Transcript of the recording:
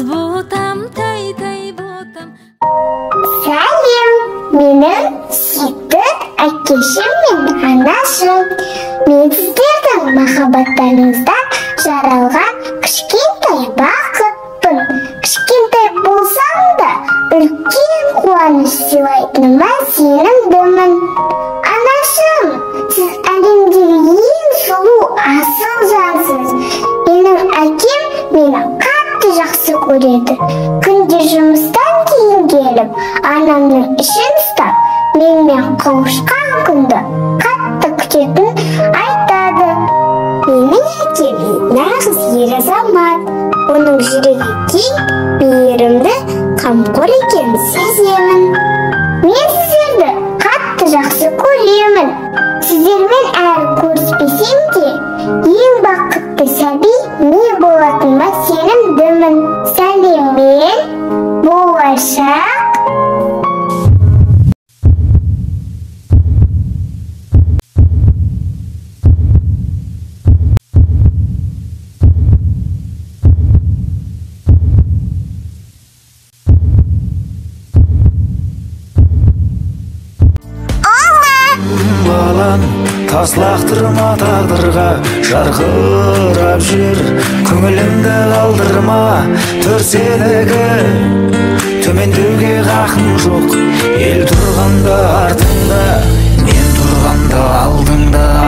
ботам, тай ботам. Сәлем, менің сүйікті әкешім мен анашым. Мен сіздердің махаббаттарыңыздан жаралған кішкентай бақытпын. Кішкентай болсам да, үлкен қуаныш сыйлайтыныма сенімдімін. Анашым, сіз әлемдегі ең сұлу асыл жансыз. Менің әкем мені қатты жақсы көреді. Күнде жұмыстан кейін келіп, анамның ішін ұстап, менімен қауышқан күнді қатты күтетін айтады. Менің әкем нағыз ер азамат. Оның жүрегі кең, мейірімді, қамқор екенін сеземін. Мен сіздерді қатты жақсы көремін. Сіздермен әлі көріспесем де, ең бақытты сәби мен болатыныма сенімдімін. Сәлеммен, болашақ. Балам, таслақтырма тағдырға, жарқырап жүр, көңілімді қалдырма, төрселігі төмендеуге хақым жоқ. Ел тұрғанда артыңда, мен тұрғанда алдыңда.